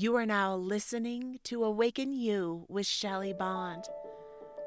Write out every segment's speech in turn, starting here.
You are now listening to Awaken You with Shelly Bond.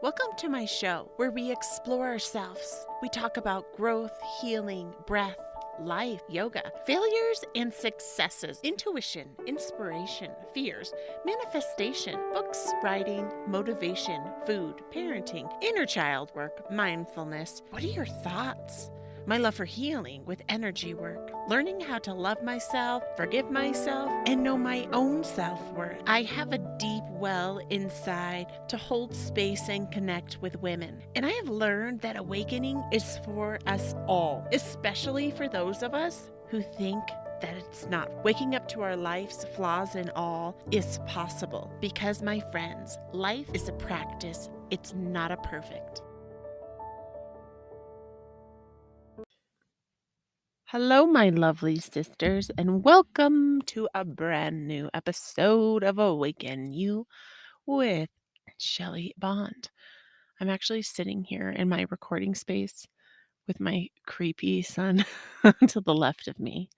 Welcome to my show where we explore ourselves. We talk about growth, healing, breath, life, yoga, failures and successes, intuition, inspiration, fears, manifestation, books, writing, motivation, food, parenting, inner child work, mindfulness. What are your thoughts? My love for healing with energy work, learning how to love myself, forgive myself, and know my own self-worth. I have a deep well inside to hold space and connect with women. And I have learned that awakening is for us all, especially for those of us who think that it's not. Waking up to our life's flaws and all is possible because, my friends, life is a practice. It's not a perfect. Hello, my lovely sisters, and welcome to a brand new episode of Awaken You with Shelly Bond. I'm actually sitting here in my recording space with my creepy son to the left of me.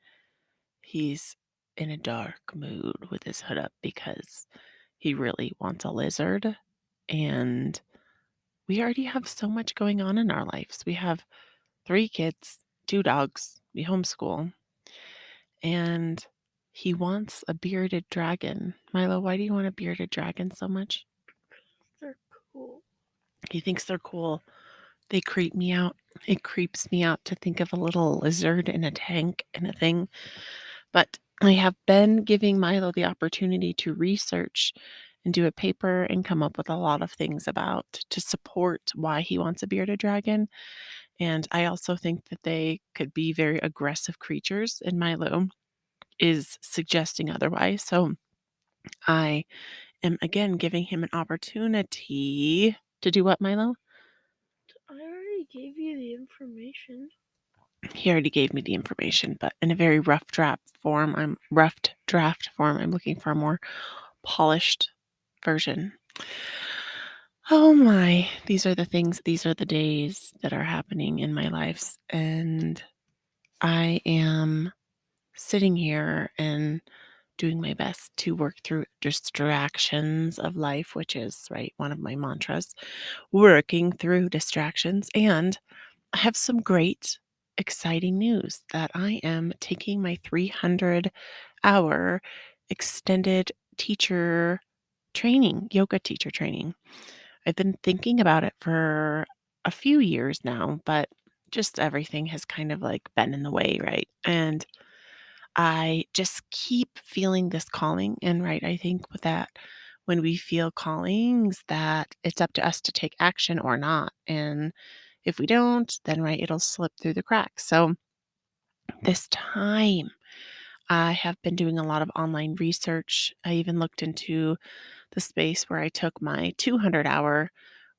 He's in a dark mood with his hood up because he really wants a lizard, and we already have so much going on in our lives. We have 3 kids, 2 dogs, we homeschool. And he wants a bearded dragon. Milo, why do you want a bearded dragon so much? They're cool. He thinks they're cool. They creep me out. It creeps me out to think of a little lizard in a tank and a thing. But I have been giving Milo the opportunity to research and do a paper and come up with a lot of things about to support why he wants a bearded dragon. And I also think that they could be very aggressive creatures, and Milo is suggesting otherwise. So I am again giving him an opportunity to do what, Milo? I already gave you the information. He already gave me the information, but in a very rough draft form. I'm looking for a more polished version. Oh my, these are the things, these are the days that are happening in my lives. And I am sitting here and doing my best to work through distractions of life, which is, right, one of my mantras, working through distractions. And I have some great, exciting news that I am taking my 300-hour extended teacher training, yoga teacher training. I've been thinking about it for a few years now, but just everything has kind of like been in the way, right? And I just keep feeling this calling. And right, I think with that, when we feel callings, that it's up to us to take action or not. And if we don't, then right, it'll slip through the cracks. So this time, I have been doing a lot of online research. I even looked into the space where I took my 200-hour,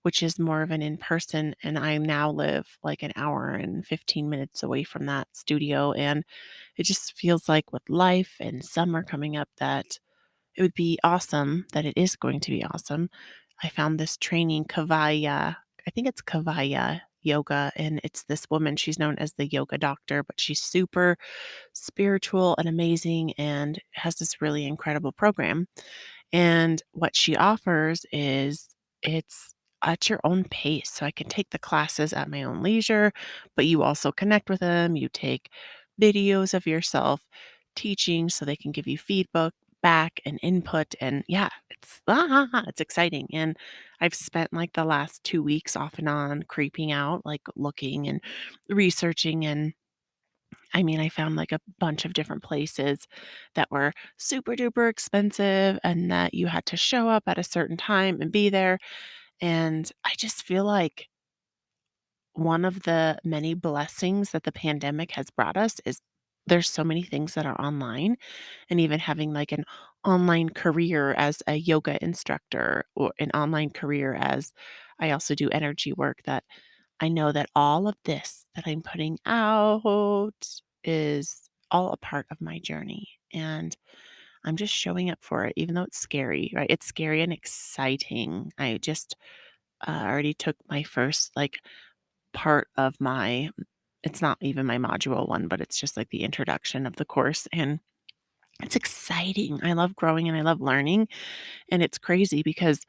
which is more of an in person, and I now live like an hour and 15 minutes away from that studio. And it just feels like with life and summer coming up that it would be awesome, that it is going to be awesome. I found this training, Kavaya, I think it's Kavaya yoga, and it's this woman. She's known as the yoga doctor, but she's super spiritual and amazing and has this really incredible program. And what she offers is it's at your own pace. So I can take the classes at my own leisure, but you also connect with them. You take videos of yourself teaching so they can give you feedback back and input. And yeah, it's exciting. And I've spent like the last 2 weeks off and on creeping out, like looking and researching. And I mean, I found like a bunch of different places that were super duper expensive and that you had to show up at a certain time and be there. And I just feel like one of the many blessings that the pandemic has brought us is there's so many things that are online, and even having like an online career as a yoga instructor or an online career as I also do energy work, that I know that all of this that I'm putting out is all a part of my journey. And I'm just showing up for it, even though it's scary, right? It's scary and exciting. I just already took my first like part of my, it's not even my module one, but it's just like the introduction of the course. And It's exciting. I love growing and I love learning, and it's crazy because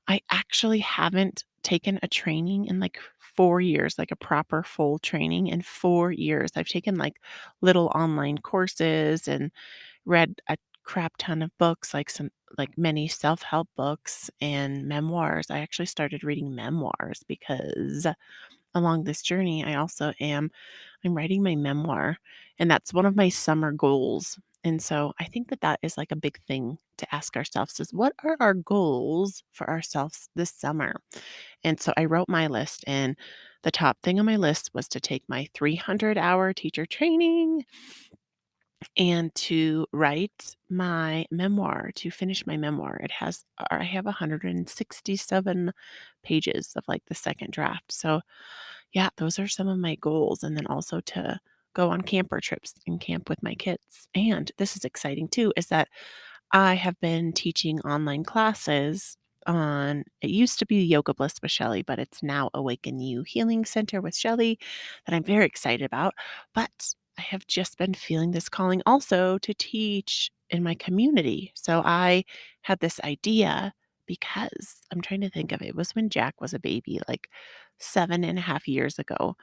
I actually haven't taken a training in, like, 4 years, like, a proper full training in 4 years. I've taken, like, little online courses and read a crap ton of books, like, many self-help books and memoirs. I actually started reading memoirs because along this journey, I'm writing my memoir, and that's one of my summer goals. And so I think that that is like a big thing to ask ourselves is what are our goals for ourselves this summer? And so I wrote my list, and the top thing on my list was to take my 300-hour teacher training and to write my memoir, to finish my memoir. I have 167 pages of like the second draft. So yeah, those are some of my goals, and then also to go on camper trips and camp with my kids. And this is exciting too, is that I have been teaching online classes on it used to be Yoga Bliss with Shelly, but it's now Awaken You Healing Center with Shelly that I'm very excited about. But I have just been feeling this calling also to teach in my community. So I had this idea because I'm trying to think of it. It was when Jack was a baby, like 7.5 years ago.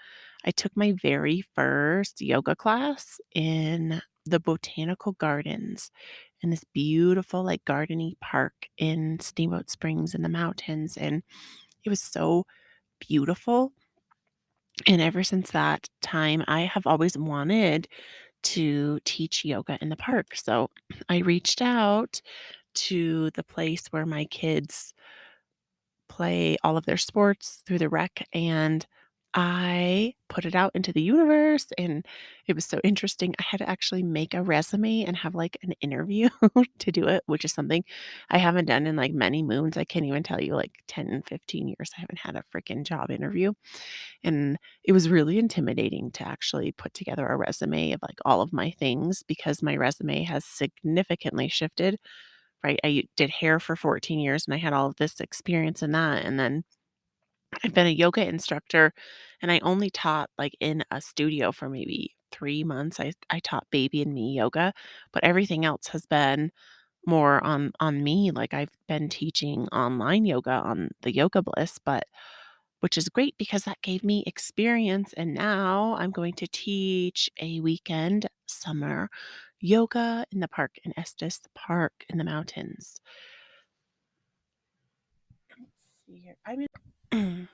I took my very first yoga class in the botanical gardens in this beautiful, like, gardeny park in Steamboat Springs in the mountains, and it was so beautiful, and ever since that time, I have always wanted to teach yoga in the park, so I reached out to the place where my kids play all of their sports through the rec, and I put it out into the universe, and it was so interesting. I had to actually make a resume and have, like, an interview to do it, which is something I haven't done in, like, many moons. I can't even tell you, like, 10, 15 years I haven't had a freaking job interview, and it was really intimidating to actually put together a resume of, like, all of my things because my resume has significantly shifted. Right, I did hair for 14 years, and I had all of this experience in that, and then I've been a yoga instructor, and I only taught, like, in a studio for maybe 3 months. I taught baby and me yoga, but everything else has been more on me, like, I've been teaching online yoga on the Yoga Bliss, but which is great because that gave me experience, and now I'm going to teach a weekend summer yoga in the park in Estes Park in the mountains. See here. I'm in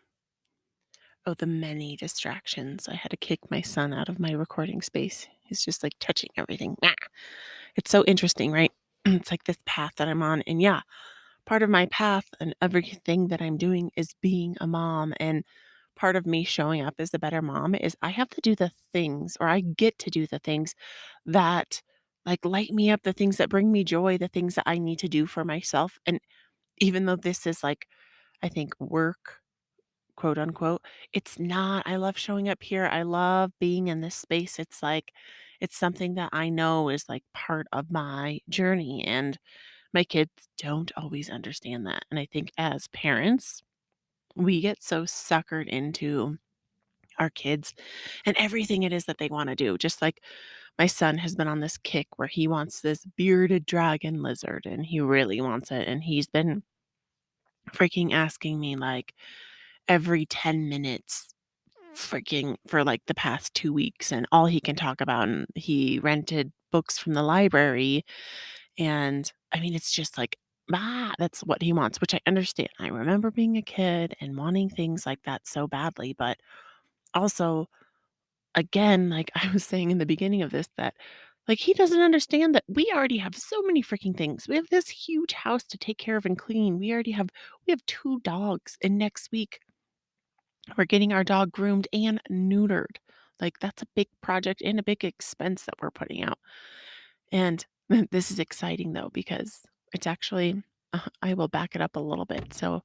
oh, the many distractions. I had to kick my son out of my recording space. He's just, like, touching everything. Ah! It's so interesting, right? It's like this path that I'm on, and yeah, part of my path and everything that I'm doing is being a mom, and part of me showing up as a better mom is I have to do the things, or I get to do the things that, like, light me up, the things that bring me joy, the things that I need to do for myself, and even though this is, like, I think "work" quote unquote. It's not. I love showing up here. I love being in this space. It's like it's something that I know is like part of my journey and my kids don't always understand that. And I think as parents, we get so suckered into our kids and everything it is that they want to do. Just like my son has been on this kick where he wants this bearded dragon lizard and he really wants it. And he's been freaking asking me like every 10 minutes freaking for, like, the past 2 weeks, and all he can talk about and he rented books from the library, and, I mean, it's just like, that's what he wants, which I understand. I remember being a kid and wanting things like that so badly, but also, again, like I was saying in the beginning of this, that, like, he doesn't understand that we already have so many freaking things. We have this huge house to take care of and clean. We have 2 dogs, and next week we're getting our dog groomed and neutered. Like, that's a big project and a big expense that we're putting out. And this is exciting though, because it's actually, I will back it up a little bit. So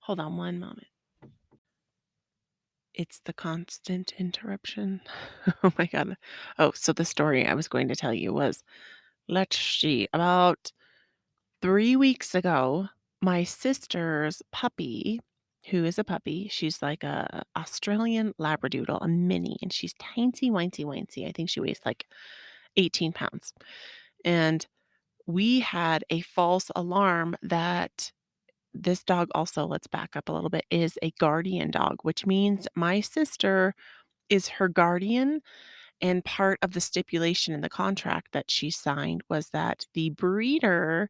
hold on one moment. It's the constant interruption. Oh my God. Oh, so the story I was going to tell you was, let's see, about 3 weeks ago, my sister's puppy, who is a puppy, she's like a Australian Labradoodle, a mini, and she's teensy, weensy, weensy. I think she weighs like 18 pounds. And we had a false alarm that this dog also, let's back up a little bit, is a guardian dog, which means my sister is her guardian. And part of the stipulation in the contract that she signed was that the breeder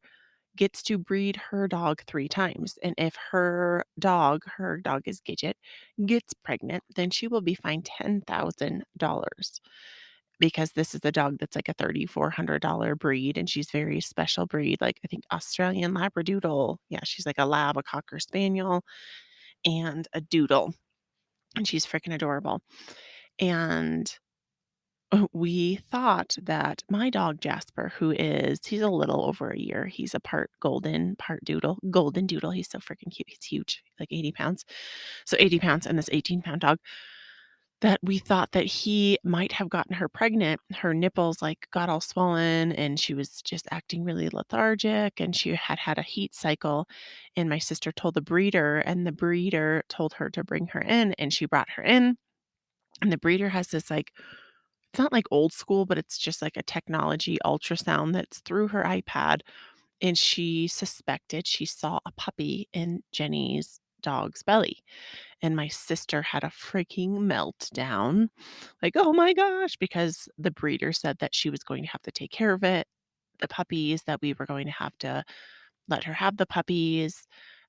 gets to breed her dog 3 times, and if her dog is Gidget, gets pregnant, then she will be fined $10,000 because this is a dog that's like a $3,400 breed, and she's very special breed, like, I think Australian Labradoodle. Yeah, she's like a lab, a Cocker Spaniel, and a Doodle, and she's freaking adorable, and we thought that my dog Jasper, he's a little over a year. He's a part golden, part doodle. Golden doodle. He's so freaking cute. He's huge, like 80 pounds. So 80 pounds and this 18-pound dog that we thought that he might have gotten her pregnant. Her nipples like got all swollen and she was just acting really lethargic and she had had a heat cycle. And my sister told the breeder and the breeder told her to bring her in and she brought her in. And the breeder has this like it's not like old school, but it's just like a technology ultrasound that's through her iPad, and she suspected she saw a puppy in Jenny's dog's belly, and my sister had a freaking meltdown, like, "Oh my gosh," because the breeder said that she was going to have to take care of it, the puppies, that we were going to have to let her have the puppies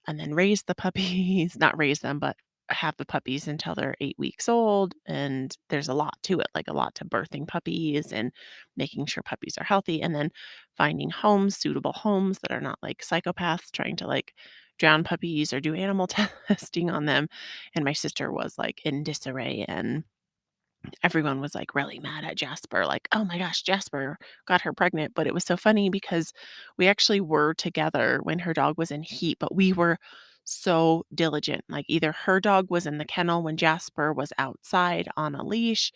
and then raise the puppies, not raise them, but have the puppies until they're 8 weeks old, and there's a lot to it, like, a lot to birthing puppies and making sure puppies are healthy, and then finding homes, suitable homes that are not, like, psychopaths trying to, like, drown puppies or do animal testing on them, and my sister was, like, in disarray, and everyone was, like, really mad at Jasper, like, "Oh my gosh, Jasper got her pregnant," but it was so funny because we actually were together when her dog was in heat, but we were so diligent, like, either her dog was in the kennel when Jasper was outside on a leash,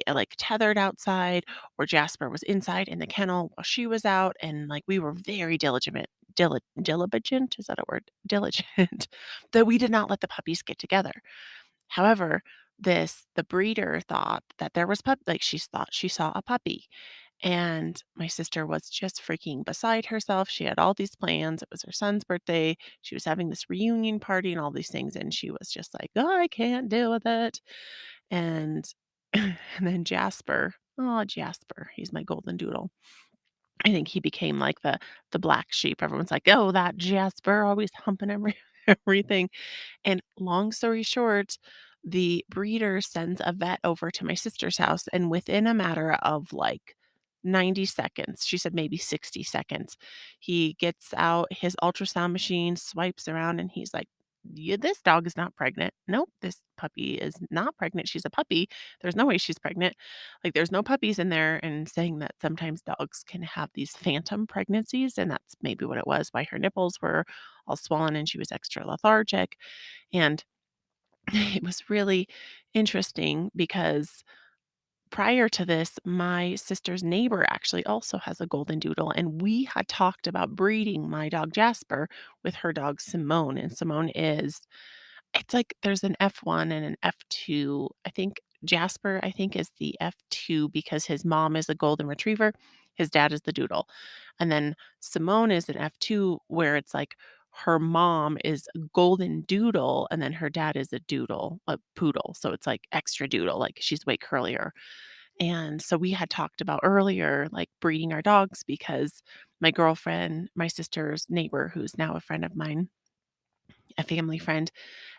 like, tethered outside, or Jasper was inside in the kennel while she was out, and, like, we were very diligent, is that a word? Diligent, that we did not let the puppies get together. However, the breeder thought that there was she thought she saw a puppy, and my sister was just freaking beside herself. She had all these plans. It was her son's birthday. She was having this reunion party and all these things, and she was just like, "Oh, I can't deal with it." And and then Jasper, oh, Jasper, he's my golden doodle. I think he became like the black sheep. Everyone's like, "Oh, that Jasper always humping everything." And long story short, the breeder sends a vet over to my sister's house, and within a matter of like 90 seconds, she said maybe 60 seconds, he gets out his ultrasound machine, swipes around, and he's like, yeah, this dog is not pregnant. Nope, this puppy is not pregnant. She's a puppy. There's no way she's pregnant. Like, there's no puppies in there. And saying that sometimes dogs can have these phantom pregnancies. And that's maybe what it was, why her nipples were all swollen and she was extra lethargic. And it was really interesting because prior to this, my sister's neighbor actually also has a golden doodle, and we had talked about breeding my dog Jasper with her dog Simone. And Simone is it's like there's an F1 and an F2. I think Jasper, I think, is the F2 because his mom is a golden retriever, his dad is the doodle. And then Simone is an F2 where it's like her mom is a golden doodle and then her dad is a doodle, a poodle. So it's like extra doodle, like she's way curlier. And so we had talked about earlier, like breeding our dogs because my girlfriend, my sister's neighbor, who's now a friend of mine, a family friend,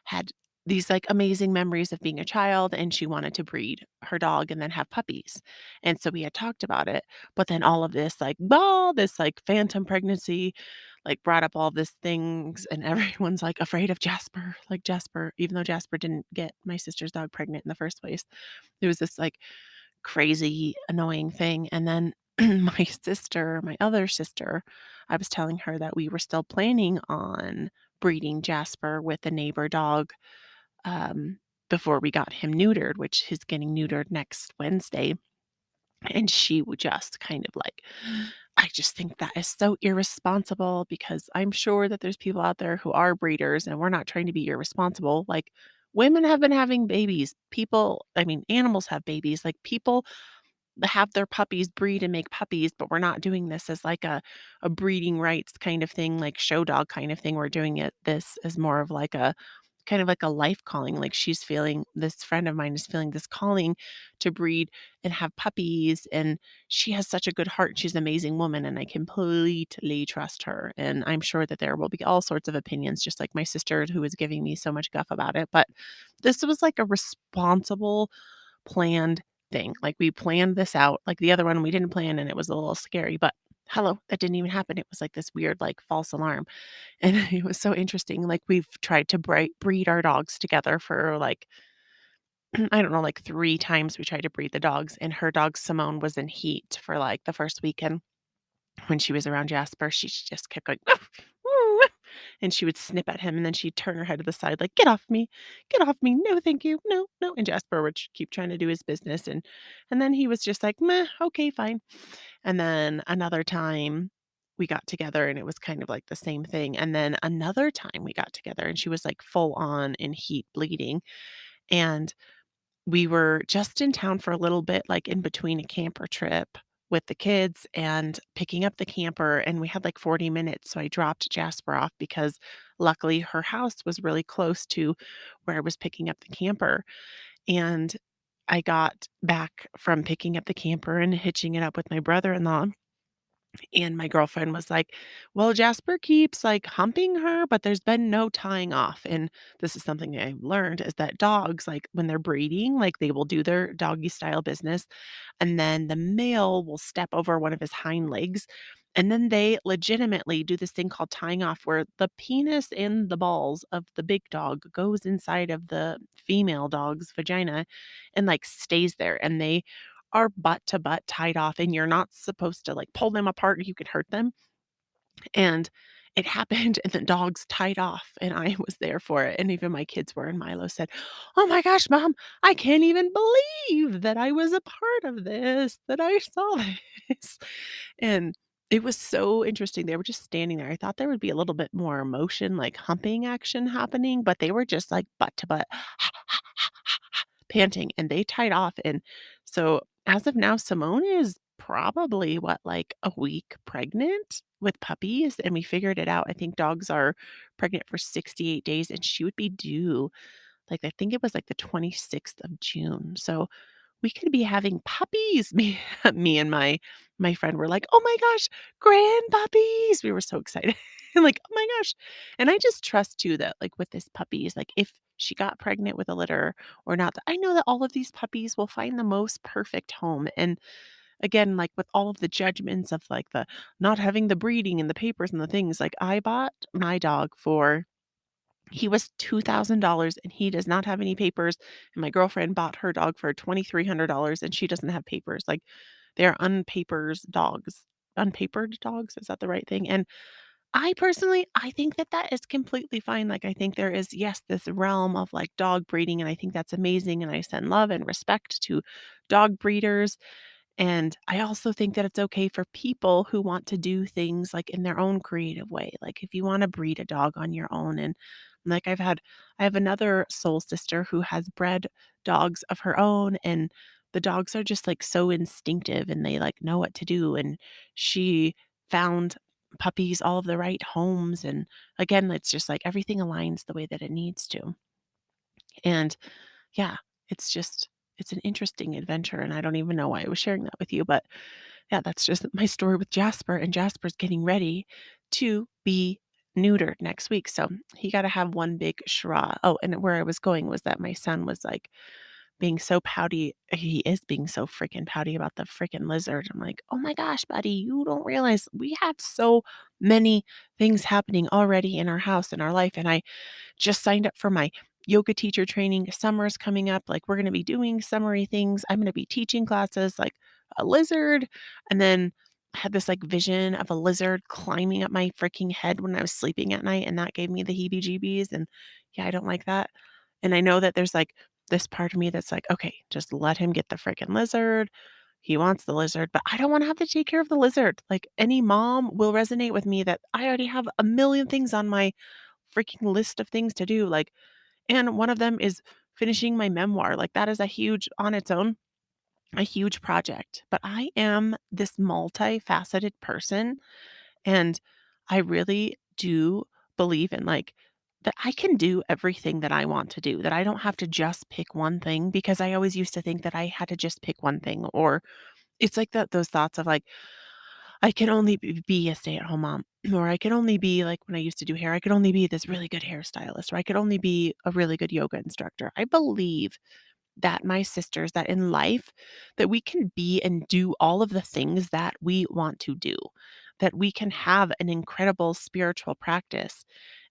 had these like amazing memories of being a child and she wanted to breed her dog and then have puppies. And so we had talked about it, but then all of this like all this like phantom pregnancy like brought up all these things and everyone's like afraid of Jasper, like Jasper, even though Jasper didn't get my sister's dog pregnant in the first place. There was this like crazy annoying thing. And then my other sister, I was telling her that we were still planning on breeding Jasper with a neighbor dog um, before we got him neutered, which he's getting neutered next Wednesday. And she would just kind of like, I just think that is so irresponsible because I'm sure that there's people out there who are breeders and we're not trying to be irresponsible. Like, women have been having babies. People, I mean, animals have babies. Like, people have their puppies breed and make puppies, but we're not doing this as like a breeding rights kind of thing, like show dog kind of thing. We're doing it this as more of like a kind of like a life calling. Like she's feeling this friend of mine is feeling this calling to breed and have puppies. And she has such a good heart. She's an amazing woman, and I completely trust her. And I'm sure that there will be all sorts of opinions, just like my sister who was giving me so much guff about it. But this was like a responsible, planned thing. Like we planned this out. Like the other one we didn't plan and it was a little scary, but hello, that didn't even happen. It was like this weird, like false alarm. And it was so interesting. Like we've tried to breed our dogs together for like, I don't know, like 3 times we tried to breed the dogs. And her dog Simone was in heat for like the first weekend when she was around Jasper. She just kept going, "Woof, woo," and she would snip at him, and then she'd turn her head to the side like, get off me, no, thank you, no, no." And Jasper would keep trying to do his business, and then he was just like, meh, okay, fine. And then another time we got together and it was kind of like the same thing. And then another time we got together and she was like full on in heat bleeding. And we were just in town for a little bit, like in between a camper trip with the kids and picking up the camper. And we had like 40 minutes. So I dropped Jasper off because luckily her house was really close to where I was picking up the camper. And I got back from picking up the camper and hitching it up with my brother in law. And my girlfriend was like, "Well, Jasper keeps, like, humping her, but there's been no tying off." And this is something that I've learned is that dogs, like, when they're breeding, like, they will do their doggy style business, and then the male will step over one of his hind legs, and then they legitimately do this thing called tying off where the penis and the balls of the big dog goes inside of the female dog's vagina and, like, stays there, and they are butt to butt tied off, and you're not supposed to, like, pull them apart, you could hurt them, and it happened, and the dogs tied off, and I was there for it, and even my kids were, and Milo said, "Oh my gosh, mom, I can't even believe that I was a part of this, that I saw this." And it was so interesting. They were just standing there. I thought there would be a little bit more emotion, like humping action happening, but they were just like butt to butt panting, and they tied off. And so as of now, Simone is probably what, like a week pregnant with puppies, and we figured it out. I think dogs are pregnant for 68 days, and she would be due, like, I think it was like the 26th of June. So we could be having puppies. Me and my friend were like, "Oh my gosh, grandpuppies." We were so excited. Like, "Oh my gosh." And I just trust too that, like, with this puppies, like, if she got pregnant with a litter or not, that I know that all of these puppies will find the most perfect home. And again, like, with all of the judgments of, like, the not having the breeding and the papers and the things, like, I bought my dog for he was $2,000 and he does not have any papers, and my girlfriend bought her dog for $2,300 and she doesn't have papers. Like, they're unpapers dogs. Unpapered dogs, is that the right thing? And I personally, I think that that is completely fine. Like, I think there is, yes, this realm of, like, dog breeding, and I think that's amazing, and I send love and respect to dog breeders. And I also think that it's okay for people who want to do things, like, in their own creative way. Like, if you wanna breed a dog on your own, and, like, I have another soul sister who has bred dogs of her own, and the dogs are just, like, so instinctive, and they, like, know what to do, and she found puppies all of the right homes, and, again, it's just, like, everything aligns the way that it needs to. And yeah, it's just it's an interesting adventure, and I don't even know why I was sharing that with you, but yeah, that's just my story with Jasper, and Jasper's getting ready to be neutered next week, so he gotta have one big "Shra." Oh, and where I was going was that my son was, like, being so pouty. He is being so freaking pouty about the freaking lizard. I'm like, "Oh my gosh, buddy, you don't realize we have so many things happening already in our house, in our life," and I just signed up for my yoga teacher training. Summer's coming up. Like, we're going to be doing summery things. I'm going to be teaching classes like a lizard. And then I had this like vision of a lizard climbing up my freaking head when I was sleeping at night. And that gave me the heebie jeebies. And yeah, I don't like that. And I know that there's like this part of me that's like, okay, just let him get the freaking lizard. He wants the lizard, but I don't want to have to take care of the lizard. Like, any mom will resonate with me that I already have a million things on my freaking list of things to do, like, and one of them is finishing my memoir. Like, that is a huge on its own. a huge project, but I am this multifaceted person, and I really do believe in, like, that I can do everything that I want to do, that I don't have to just pick one thing because I always used to think that I had to just pick one thing, or it's like that those thoughts of, like, I can only be a stay-at-home mom, or I could only be like when I used to do hair, I could only be this really good hairstylist, or I could only be a really good yoga instructor. I believe that my sisters, that in life, that we can be and do all of the things that we want to do, that we can have an incredible spiritual practice.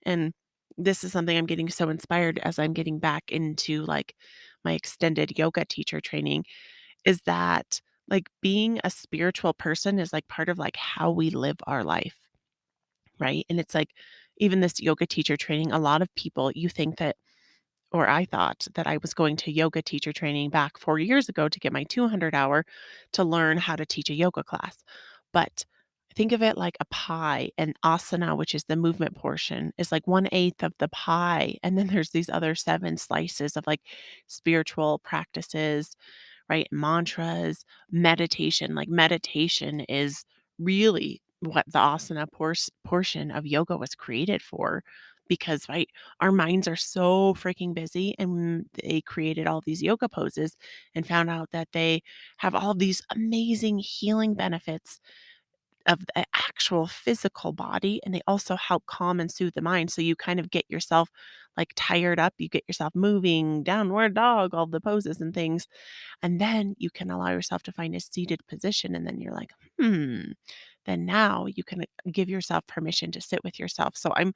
And this is something I'm getting so inspired as I'm getting back into like my extended yoga teacher training is that like being a spiritual person is like part of like how we live our life, right? And it's like even this yoga teacher training, a lot of people, you think that or I thought that I was going to yoga teacher training back 4 years ago to get my 200 hour to learn how to teach a yoga class. But think of it like a pie, and asana, which is the movement portion, is like 1/8 of the pie. And then there's these other 7 slices of like spiritual practices, right? Mantras, meditation. Like meditation is really what the asana portion of yoga was created for because, right, our minds are so freaking busy, and they created all these yoga poses and found out that they have all these amazing healing benefits of the actual physical body, and they also help calm and soothe the mind. So you kind of get yourself like tired up, you get yourself moving, downward dog, all the poses and things. And then you can allow yourself to find a seated position. And then you're like, then now you can give yourself permission to sit with yourself. So I'm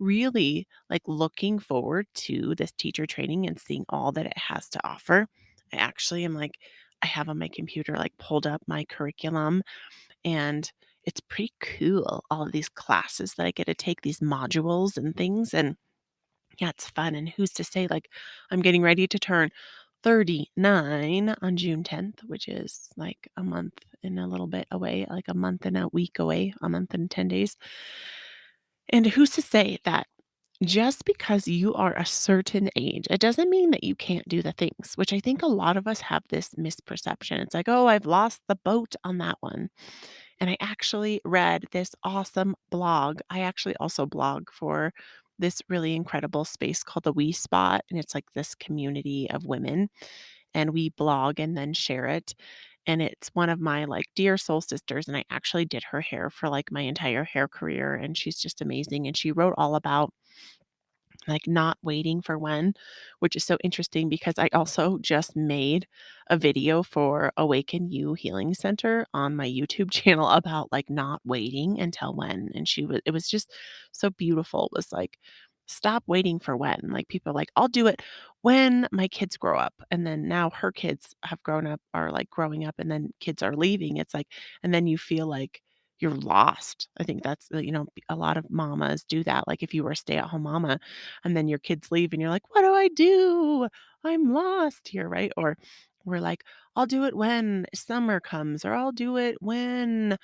really like looking forward to this teacher training and seeing all that it has to offer. I actually am like, I have on my computer like pulled up my curriculum, and it's pretty cool. All of these classes that I get to take, these modules and things. And yeah, it's fun. And who's to say, like, I'm getting ready to turn 39 on June 10th, which is like a month and a little bit away, like a month and a week away, a month and 10 days. And who's to say that just because you are a certain age, it doesn't mean that you can't do the things, which I think a lot of us have this misperception. It's like, oh, I've lost the boat on that one. And I actually read this awesome blog. I actually also blog for this really incredible space called the We Spot. And it's like this community of women, and we blog and then share it. And it's one of my like dear soul sisters. And I actually did her hair for like my entire hair career. And she's just amazing. And she wrote all about like not waiting for when, which is so interesting because I also just made a video for Awaken You Healing Center on my YouTube channel about like not waiting until when. And it was just so beautiful. It was like, stop waiting for when. Like people are like, I'll do it when my kids grow up. And then now her kids have grown up, are like growing up, and then kids are leaving. It's like, and then you feel like you're lost. I think that's, a lot of mamas do that. Like if you were a stay at home mama, and then your kids leave and you're like, "What do I do? I'm lost here," right? Or we're like, "I'll do it when summer comes," or "I'll do it when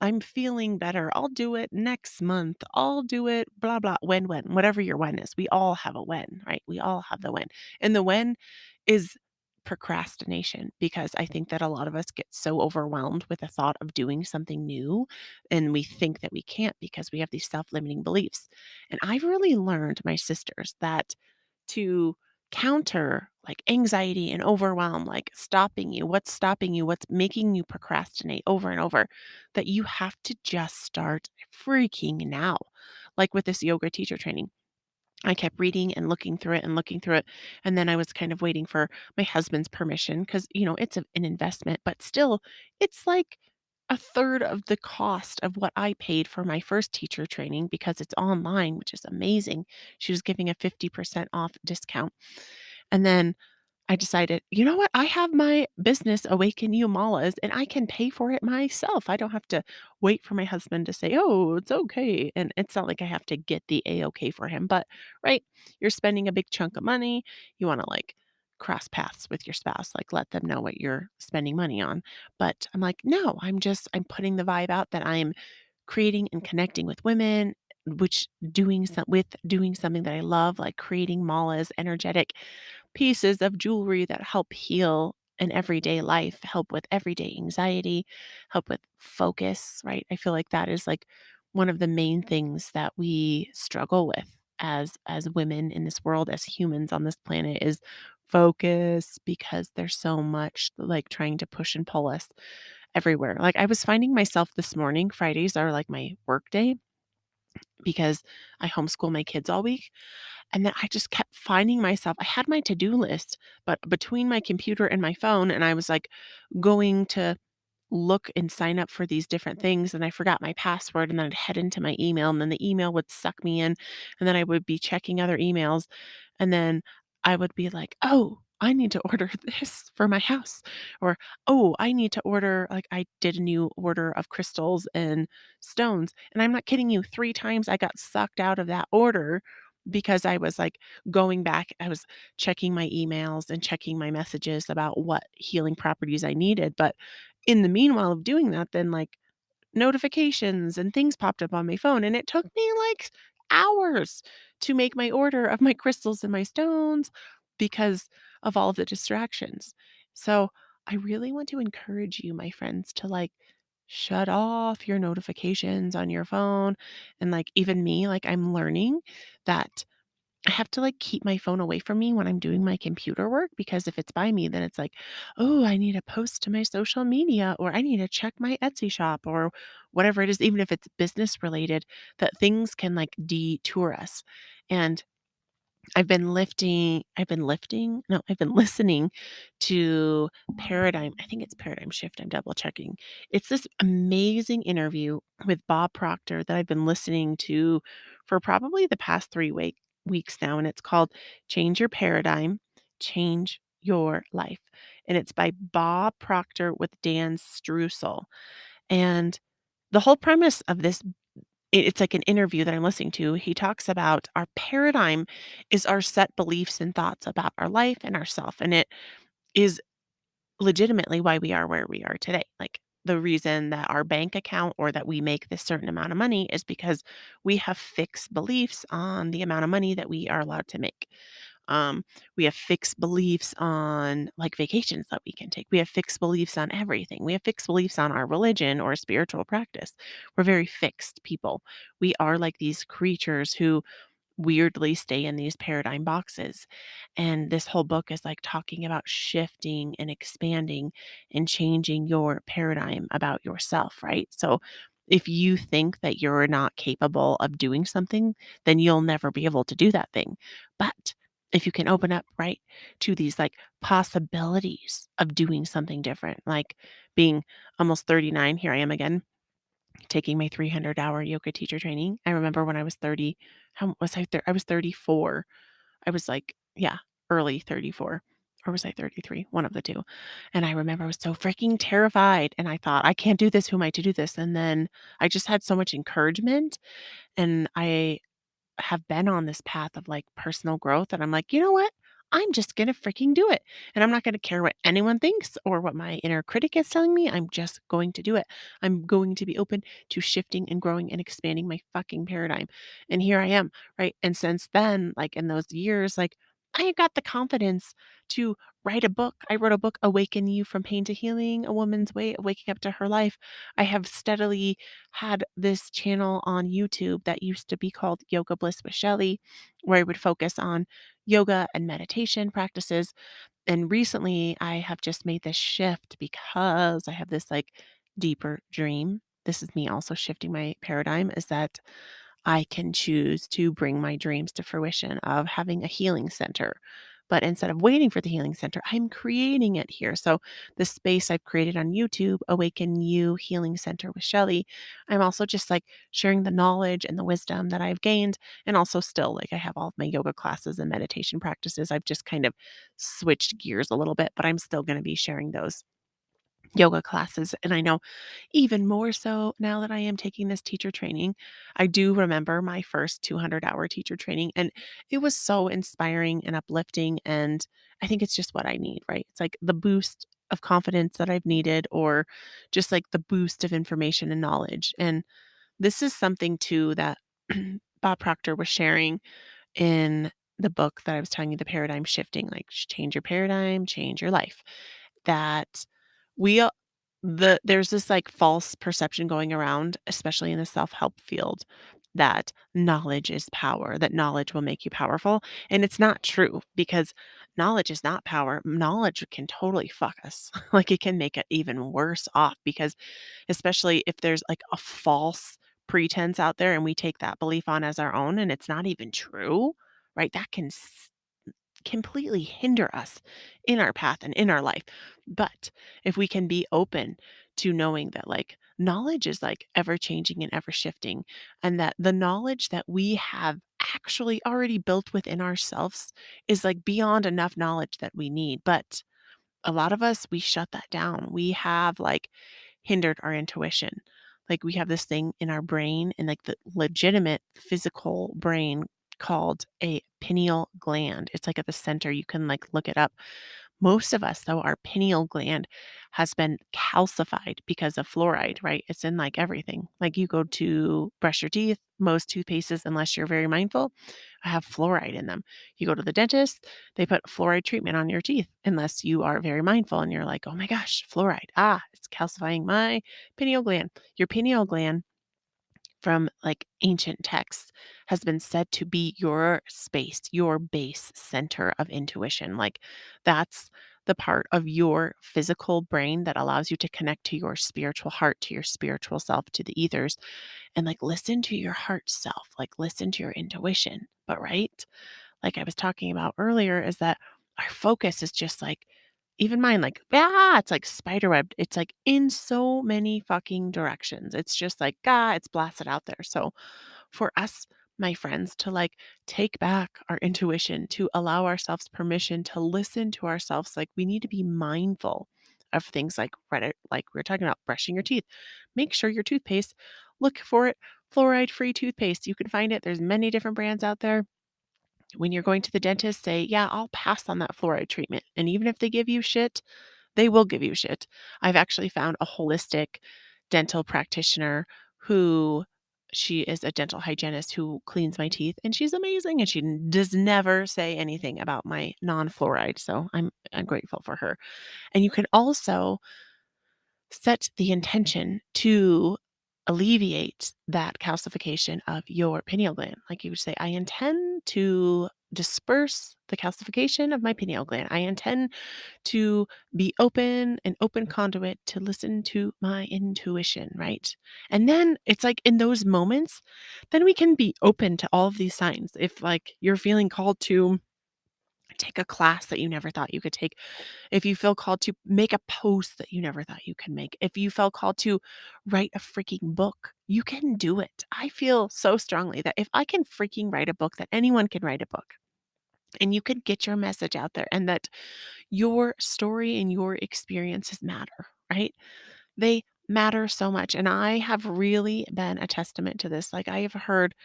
I'm feeling better. I'll do it next month. I'll do it blah blah when whatever your when is. We all have a when, right? We all have the when. And the when is procrastination because I think that a lot of us get so overwhelmed with the thought of doing something new, and we think that we can't because we have these self-limiting beliefs. And I've really learned, my sisters, that to counter like anxiety and overwhelm, like stopping you, what's making you procrastinate over and over, that you have to just start freaking now. Like with this yoga teacher training, I kept reading and looking through it and looking through it. And then I was kind of waiting for my husband's permission because, it's an investment, but still, it's like a third of the cost of what I paid for my first teacher training because it's online, which is amazing. She was giving a 50% off discount. And then I decided, you know what? I have my business, Awaken You Malas, and I can pay for it myself. I don't have to wait for my husband to say, oh, it's okay. And it's not like I have to get the A okay for him. But, right, you're spending a big chunk of money. You want to like cross paths with your spouse, like let them know what you're spending money on. But I'm like, no, I'm putting the vibe out that I'm creating and connecting with women, which doing something that I love, like creating malas, energetic pieces of jewelry that help heal in everyday life, help with everyday anxiety, help with focus, right? I feel like that is like one of the main things that we struggle with as women in this world, as humans on this planet is focus because there's so much like trying to push and pull us everywhere. Like I was finding myself this morning, Fridays are like my work day because I homeschool my kids all week. And then I just kept finding myself I had my to-do list, but between my computer and my phone, and I was, like, going to look and sign up for these different things, and I forgot my password, and then I'd head into my email, and then the email would suck me in, and then I would be checking other emails, and then I would be like, "Oh, I need to order this for my house," or, "Oh, I need to order" like, I did a new order of crystals and stones, and I'm not kidding you, 3 times I got sucked out of that order because I was, like, going back I was checking my emails and checking my messages about what healing properties I needed, but in the meanwhile of doing that, then, like, notifications and things popped up on my phone, and it took me, like, hours to make my order of my crystals and my stones because of all of the distractions. So, I really want to encourage you, my friends, to, like, shut off your notifications on your phone, and, like, even me, like, I'm learning that I have to, like, keep my phone away from me when I'm doing my computer work because if it's by me, then it's like, "Oh, I need to post to my social media," or "I need to check my Etsy shop," or whatever it is, even if it's business related, that things can, like, detour us. And I've been listening to I think it's Paradigm Shift, I'm double checking. It's this amazing interview with Bob Proctor that I've been listening to for probably the past 3 weeks now, and it's called Change Your Paradigm, Change Your Life. And it's by Bob Proctor with Dan Streusel. And the whole premise of this it's like an interview that I'm listening to. He talks about our paradigm is our set beliefs and thoughts about our life and ourself, and it is legitimately why we are where we are today. Like, the reason that our bank account or that we make this certain amount of money is because we have fixed beliefs on the amount of money that we are allowed to make. Um, we have fixed beliefs on like vacations that we can take. We have fixed beliefs on everything. We have fixed beliefs on our religion or spiritual practice. We're very fixed people. We are like these creatures who weirdly stay in these paradigm boxes. And this whole book is like talking about shifting and expanding and changing your paradigm about yourself, right? So if you think that you're not capable of doing something, then you'll never be able to do that thing. But if you can open up, right, to these like possibilities of doing something different, like being almost 39, here I am again taking my 300-hour yoga teacher training. I remember when I was 30, how was I? I was 34. I was like, yeah, early 34. Or was I 33? One of the two. And I remember I was so freaking terrified. And I thought, I can't do this. Who am I to do this? And then I just had so much encouragement. And I have been on this path of like personal growth and I'm like, "You know what? I'm just gonna freaking do it. And I'm not gonna care what anyone thinks or what my inner critic is telling me. I'm just going to do it. I'm going to be open to shifting and growing and expanding my fucking paradigm." And here I am, right? And since then, like in those years, like I got the confidence to write a book. I wrote a book, Awaken You from Pain to Healing, A Woman's Way of Waking Up to Her Life. I have steadily had this channel on YouTube that used to be called Yoga Bliss with Shelly, where I would focus on yoga and meditation practices. And recently, I have just made this shift because I have this like deeper dream. This is me also shifting my paradigm is that I can choose to bring my dreams to fruition of having a healing center. But instead of waiting for the healing center, I'm creating it here. So, the space I've created on YouTube, Awaken You Healing Center with Shelly, I'm also just like sharing the knowledge and the wisdom that I've gained. And also, still, like, I have all of my yoga classes and meditation practices. I've just kind of switched gears a little bit, but I'm still going to be sharing those yoga classes. And I know even more so now that I am taking this teacher training, I do remember my first 200-hour teacher training, and it was so inspiring and uplifting. And I think it's just what I need, right? It's like the boost of confidence that I've needed, or just like the boost of information and knowledge. And this is something too that Bob Proctor was sharing in the book that I was telling you, the paradigm shifting, like change your paradigm, change your life. that we there's this like false perception going around, especially in the self-help field, that knowledge is power, that knowledge will make you powerful. And it's not true because knowledge is not power. Knowledge can totally fuck us. Like it can make it even worse off because especially if there's like a false pretense out there and we take that belief on as our own and it's not even true, right? That can completely hinder us in our path and in our life. But if we can be open to knowing that like knowledge is like ever changing and ever shifting, and that the knowledge that we have actually already built within ourselves is like beyond enough knowledge that we need. But a lot of us, we shut that down. We have like hindered our intuition. Like we have this thing in our brain and like the legitimate physical brain called a pineal gland. It's like at the center. You can like look it up. Most of us, though, our pineal gland has been calcified because of fluoride, right? It's in like everything. Like you go to brush your teeth, most toothpastes, unless you're very mindful, have fluoride in them. You go to the dentist, they put fluoride treatment on your teeth, unless you are very mindful and you're like, oh my gosh, fluoride. Ah, it's calcifying my pineal gland. Your pineal gland from like ancient texts has been said to be your space, your base center of intuition. Like that's the part of your physical brain that allows you to connect to your spiritual heart, to your spiritual self, to the ethers, and like listen to your heart self, like listen to your intuition. But right, like I was talking about earlier, is that our focus is just like, even mine, like, it's like spiderwebbed. It's like in so many fucking directions. It's just like, it's blasted out there. So for us, my friends, to like take back our intuition, to allow ourselves permission to listen to ourselves, like we need to be mindful of things like like we were talking about brushing your teeth. Make sure your toothpaste, look for it, fluoride free toothpaste. You can find it. There's many different brands out there. When you're going to the dentist, say, yeah, I'll pass on that fluoride treatment. And even if they give you shit, they will give you shit. I've actually found a holistic dental practitioner who she is a dental hygienist who cleans my teeth and she's amazing and she does never say anything about my non-fluoride. So I'm grateful for her. And you can also set the intention to alleviate that calcification of your pineal gland. Like you would say, I intend to disperse the calcification of my pineal gland. I intend to be open, an open conduit to listen to my intuition, right? And then it's like in those moments, then we can be open to all of these signs. If like you're feeling called to take a class that you never thought you could take, if you feel called to make a post that you never thought you could make, if you felt called to write a freaking book, you can do it. I feel so strongly that if I can freaking write a book, that anyone can write a book and you can get your message out there and that your story and your experiences matter, right? They matter so much. And I have really been a testament to this. Like I have heard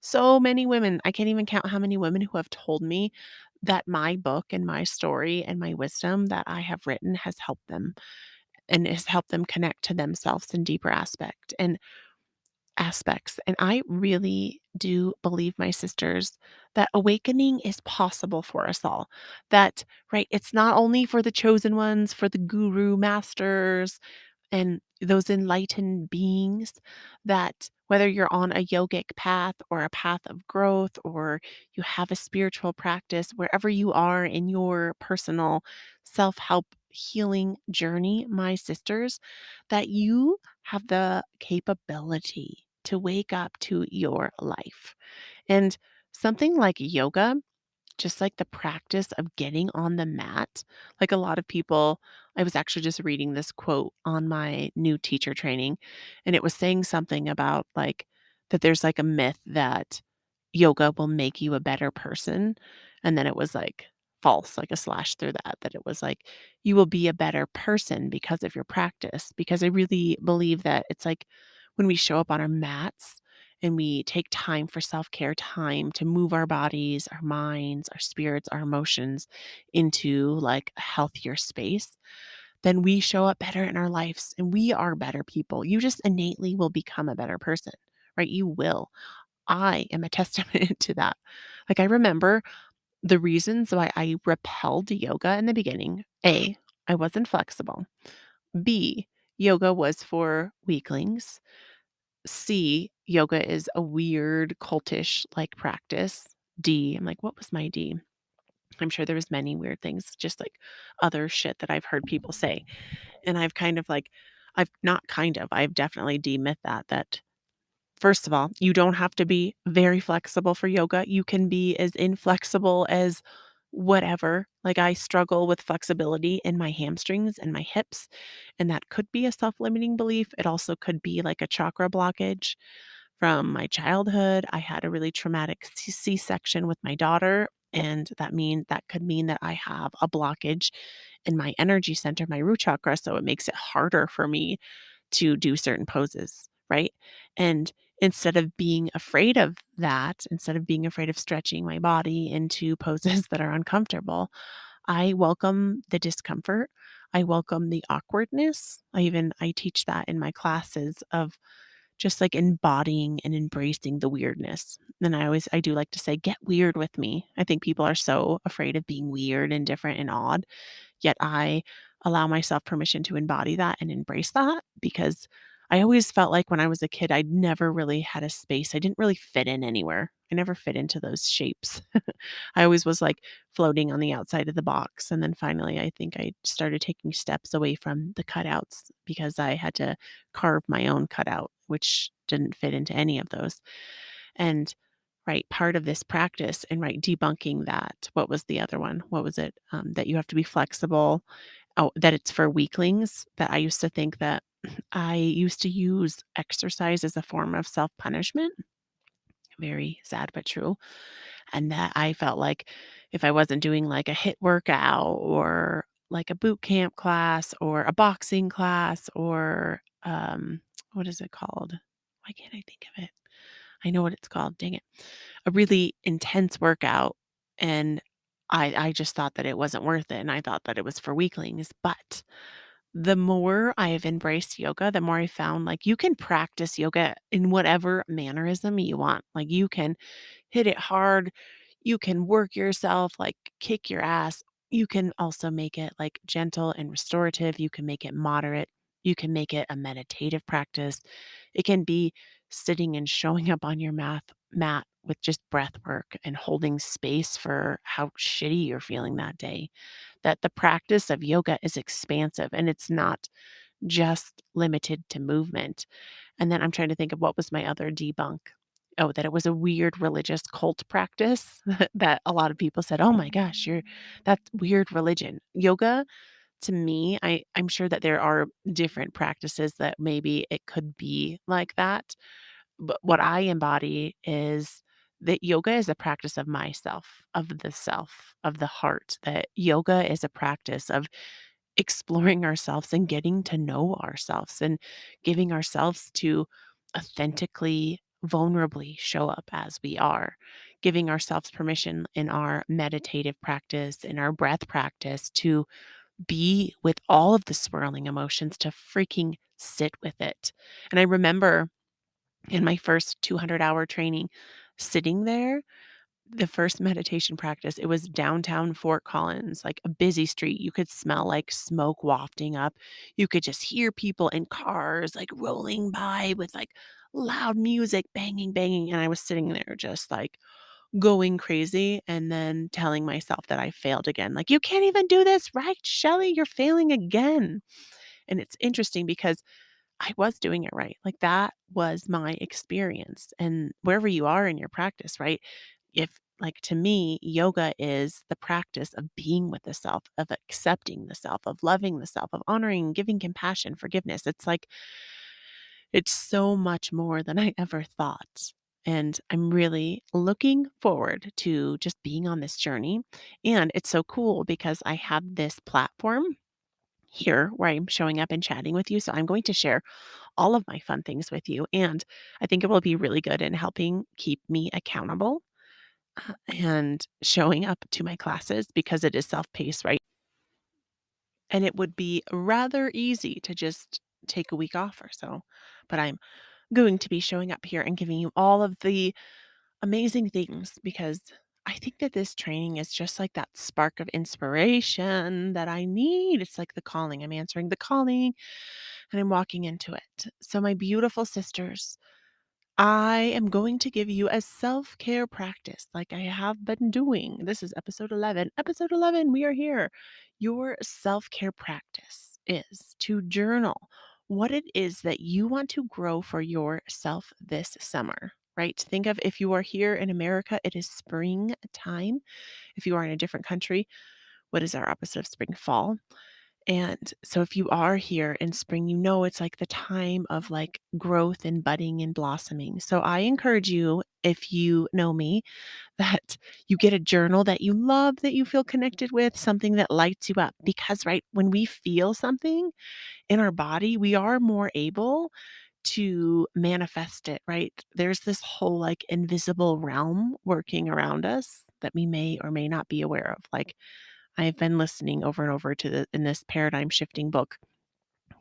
so many women, I can't even count how many women who have told me that my book and my story and my wisdom that I have written has helped them and has helped them connect to themselves in deeper aspects. And I really do believe, my sisters, that awakening is possible for us all. That, right, it's not only for the chosen ones, for the guru masters, and those enlightened beings, that whether you're on a yogic path or a path of growth or you have a spiritual practice, wherever you are in your personal self-help healing journey, my sisters, that you have the capability to wake up to your life. And something like yoga, just like the practice of getting on the mat, like a lot of people, I was actually just reading this quote on my new teacher training, and it was saying something about like that there's like a myth that yoga will make you a better person. And then it was like false, like a slash through that, that it was like you will be a better person because of your practice. Because I really believe that it's like when we show up on our mats and we take time for self care, time to move our bodies, our minds, our spirits, our emotions into like a healthier space, then we show up better in our lives and we are better people. You just innately will become a better person, right? You will. I am a testament to that. Like, I remember the reasons why I repelled yoga in the beginning. A, I wasn't flexible. B, yoga was for weaklings. C, yoga is a weird cultish like practice. D, I'm like, what was my D? I'm sure there was many weird things, just like other shit that I've heard people say. And I've kind of like, I've not kind of, I've definitely demyth that first of all, you don't have to be very flexible for yoga. You can be as inflexible as whatever. Like I struggle with flexibility in my hamstrings and my hips, and that could be a self-limiting belief. It also could be like a chakra blockage from my childhood. I had a really traumatic C-section with my daughter, and that could mean that I have a blockage in my energy center, my root chakra, so it makes it harder for me to do certain poses, right? And instead of being afraid of that, instead of being afraid of stretching my body into poses that are uncomfortable, I welcome the discomfort. I welcome the awkwardness. I teach that in my classes of just like embodying and embracing the weirdness. And I do like to say, get weird with me. I think people are so afraid of being weird and different and odd. Yet I allow myself permission to embody that and embrace that because I always felt like when I was a kid, I'd never really had a space. I didn't really fit in anywhere. I never fit into those shapes. I always was like floating on the outside of the box. And then finally, I think I started taking steps away from the cutouts because I had to carve my own cutout, which didn't fit into any of those. And right, part of this practice and right, debunking that. What was the other one? What was it? That you have to be flexible. Oh, that it's for weaklings. That I used to think that I used to use exercise as a form of self punishment. Very sad but true. And that I felt like if I wasn't doing like a hit workout or like a boot camp class or a boxing class or what is it called? Why can't I think of it? I know what it's called. Dang it. A really intense workout, and I just thought that it wasn't worth it, and I thought that it was for weaklings, but the more I have embraced yoga, the more I found, like, you can practice yoga in whatever mannerism you want. Like, you can hit it hard, you can work yourself, like, kick your ass. You can also make it, like, gentle and restorative, you can make it moderate, you can make it a meditative practice. It can be sitting and showing up on your mat with just breath work and holding space for how shitty you're feeling that day. That the practice of yoga is expansive and it's not just limited to movement. And then I'm trying to think of what was my other debunk. Oh, that it was a weird religious cult practice that a lot of people said, "Oh my gosh, that's weird religion." Yoga to me, I'm sure that there are different practices that maybe it could be like that, but what I embody is that yoga is a practice of myself, of the self, of the heart, that yoga is a practice of exploring ourselves and getting to know ourselves and giving ourselves to authentically, vulnerably show up as we are, giving ourselves permission in our meditative practice, in our breath practice to be with all of the swirling emotions, to freaking sit with it. And I remember in my first 200-hour training, sitting there, the first meditation practice, it was downtown Fort Collins, like a busy street. You could smell like smoke wafting up. You could just hear people in cars like rolling by with like loud music, banging, banging. And I was sitting there just like going crazy and then telling myself that I failed again. Like, you can't even do this right, Shelly. You're failing again. And it's interesting because I was doing it right. Like, that was my experience, and wherever you are in your practice, right? If like, to me, yoga is the practice of being with the self, of accepting the self, of loving the self, of honoring, giving compassion, forgiveness. It's like it's so much more than I ever thought, and I'm really looking forward to just being on this journey, and it's so cool because I have this platform here where I'm showing up and chatting with you, so I'm going to share all of my fun things with you. And I think it will be really good in helping keep me accountable and showing up to my classes because it is self paced, right? And it would be rather easy to just take a week off or so. But I'm going to be showing up here and giving you all of the amazing things because I think that this training is just like that spark of inspiration that I need. It's like the calling. I'm answering the calling and I'm walking into it. So, my beautiful sisters, I am going to give you a self care practice like I have been doing. This is episode 11. Episode 11, we are here. Your self care practice is to journal what it is that you want to grow for yourself this summer, right? Think of if you are here in America, it is springtime. If you are in a different country, what is our opposite of spring? Fall. And so if you are here in spring, you know it's like the time of like growth and budding and blossoming. So I encourage you, if you know me, that you get a journal that you love, that you feel connected with, something that lights you up. Because, right, when we feel something in our body, we are more able to manifest it, right? There's this whole like invisible realm working around us that we may or may not be aware of. Like, I've been listening over and over to in this paradigm shifting book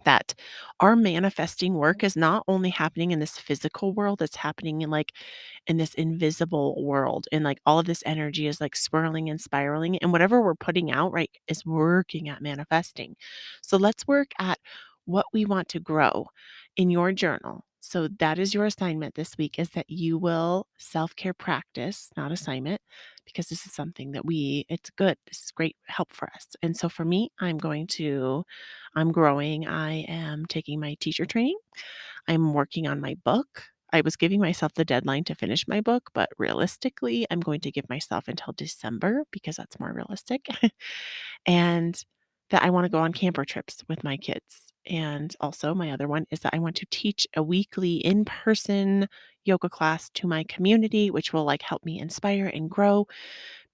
that our manifesting work is not only happening in this physical world, it's happening in this invisible world. And like all of this energy is like swirling and spiraling. And whatever we're putting out, right, is working at manifesting. So let's work at what we want to grow in your journal. So that is your assignment this week, is that you will self-care practice, not assignment, because this is something that it's good. This is great help for us. And so for me, I'm growing. I am taking my teacher training. I'm working on my book. I was giving myself the deadline to finish my book, but realistically, I'm going to give myself until December because that's more realistic. And that I want to go on camper trips with my kids. And also, my other one is that I want to teach a weekly in person yoga class to my community, which will like help me inspire and grow,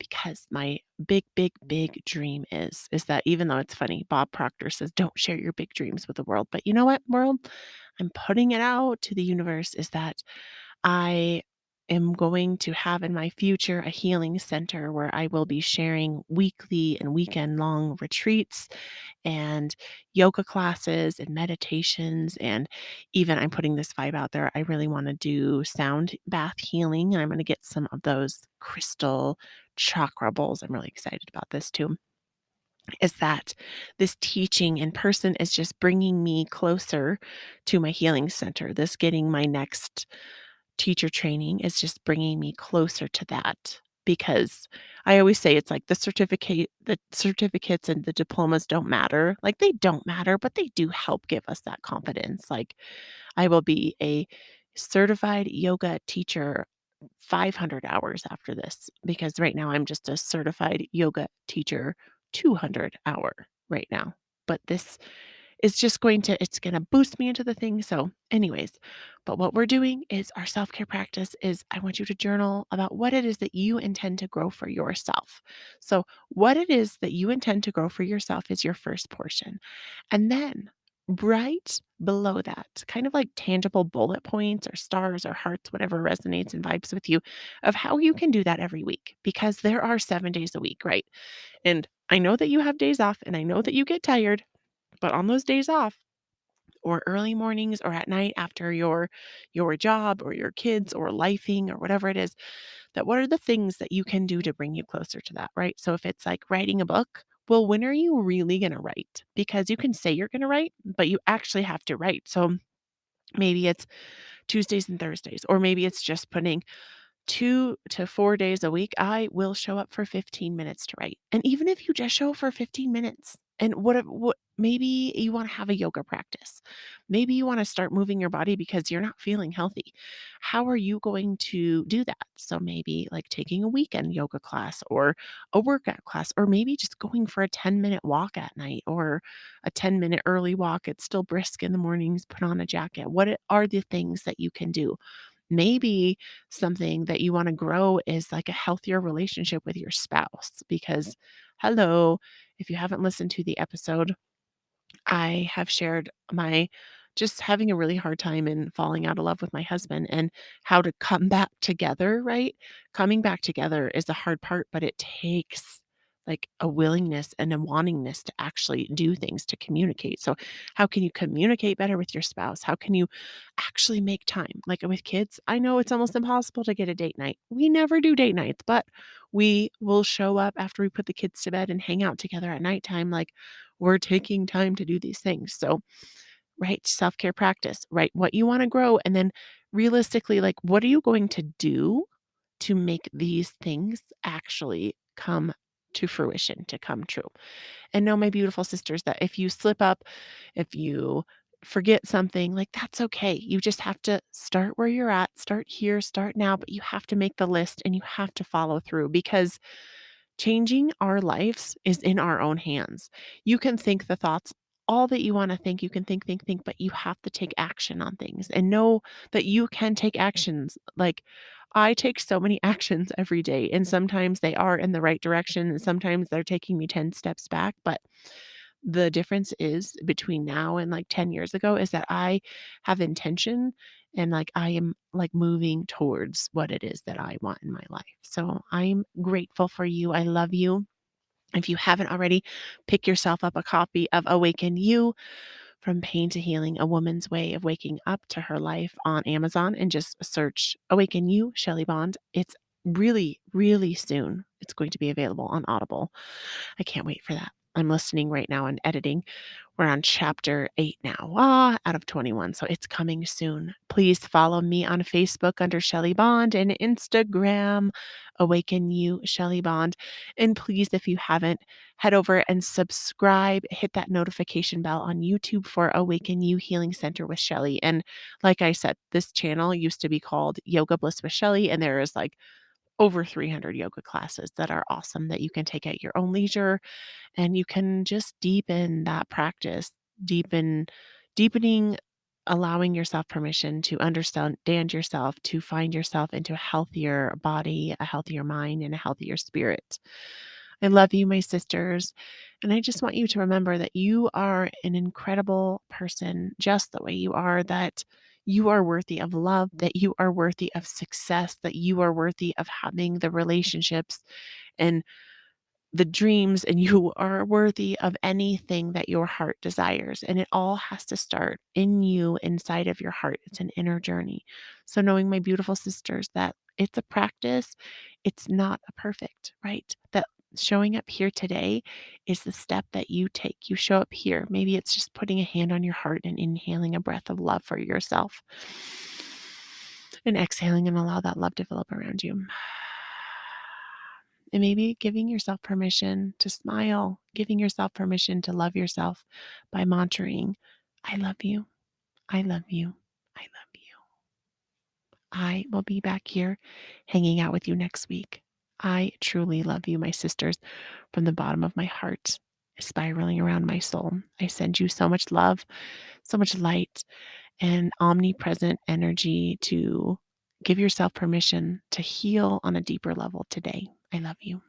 because my big, big, big dream is that, even though it's funny, Bob Proctor says, don't share your big dreams with the world. But you know what, world? I'm putting it out to the universe, is that I am going to have in my future a healing center where I will be sharing weekly and weekend long retreats and yoga classes and meditations. And even, I'm putting this vibe out there, I really want to do sound bath healing. And I'm going to get some of those crystal chakra bowls. I'm really excited about this too. Is that this teaching in person is just bringing me closer to my healing center. This getting my next teacher training is just bringing me closer to that, because I always say it's like the certificates and the diplomas don't matter. Like, they don't matter, but they do help give us that confidence. Like, I will be a certified yoga teacher 500 hours after this, because right now I'm just a certified yoga teacher 200 hour right now. But this it's going to boost me into the thing. So, anyways, but what we're doing is our self-care practice is I want you to journal about what it is that you intend to grow for yourself. So, what it is that you intend to grow for yourself is your first portion. And then right below that, kind of like tangible bullet points or stars or hearts, whatever resonates and vibes with you, of how you can do that every week, because there are 7 days a week, right? And I know that you have days off and I know that you get tired, but on those days off, or early mornings or at night after your job or your kids or lifing or whatever it is, that what are the things that you can do to bring you closer to that, right? So if it's like writing a book, well, when are you really going to write? Because you can say you're going to write, but you actually have to write. So maybe it's Tuesdays and Thursdays, or maybe it's just putting 2 to 4 days a week, I will show up for 15 minutes to write. And even if you just show up for 15 minutes, and what maybe you want to have a yoga practice. Maybe you want to start moving your body because you're not feeling healthy. How are you going to do that? So maybe like taking a weekend yoga class or a workout class, or maybe just going for a 10-minute walk at night, or a 10-minute early walk. It's still brisk in the mornings, put on a jacket. What are the things that you can do? Maybe something that you want to grow is like a healthier relationship with your spouse, because, hello, if you haven't listened to the episode, I have shared my just having a really hard time in falling out of love with my husband and how to come back together, right? Coming back together is the hard part, but it takes like a willingness and a wantingness to actually do things, to communicate. So, how can you communicate better with your spouse? How can you actually make time? Like with kids, I know it's almost impossible to get a date night. We never do date nights, but we will show up after we put the kids to bed and hang out together at nighttime. Like we're taking time to do these things. So, right, self care practice, right? What you want to grow. And then realistically, like, what are you going to do to make these things actually come to fruition, to come true? And know, my beautiful sisters, that if you slip up, if you forget something, like that's okay. You just have to start where you're at, start here, start now, but you have to make the list and you have to follow through because changing our lives is in our own hands. You can think the thoughts all that you want to think. You can think, but you have to take action on things and know that you can take actions. Like I take so many actions every day, and sometimes they are in the right direction, and sometimes they're taking me 10 steps back. But the difference is between now and like 10 years ago is that I have intention and like I am like moving towards what it is that I want in my life. So I'm grateful for you. I love you. If you haven't already, pick yourself up a copy of Awaken You: From Pain to Healing, A Woman's Way of Waking Up to Her Life on Amazon and just search Awaken You, Shelly Bond. It's really, really soon. It's going to be available on Audible. I can't wait for that. I'm listening right now and editing. We're on chapter 8 now, out of 21. So it's coming soon. Please follow me on Facebook under Shelly Bond and Instagram, Awaken You, Shelly Bond. And please, if you haven't, head over and subscribe, hit that notification bell on YouTube for Awaken You Healing Center with Shelly. And like I said, this channel used to be called Yoga Bliss with Shelly, and there is like over 300 yoga classes that are awesome that you can take at your own leisure, and you can just deepen that practice, deepening, allowing yourself permission to understand yourself, to find yourself into a healthier body, a healthier mind, and a healthier spirit. I love you, my sisters. And I just want you to remember that you are an incredible person just the way you are, that you are worthy of love, that you are worthy of success, that you are worthy of having the relationships and the dreams, and you are worthy of anything that your heart desires. And it all has to start in you, inside of your heart. It's an inner journey. So, knowing, my beautiful sisters, that it's a practice, it's not a perfect, right? That showing up here today is the step that you take. You show up here. Maybe it's just putting a hand on your heart and inhaling a breath of love for yourself and exhaling and allow that love to develop around you. And maybe giving yourself permission to smile, giving yourself permission to love yourself by mantraing, I love you. I love you. I love you. I will be back here hanging out with you next week. I truly love you, my sisters, from the bottom of my heart, spiraling around my soul. I send you so much love, so much light, and omnipresent energy to give yourself permission to heal on a deeper level today. I love you.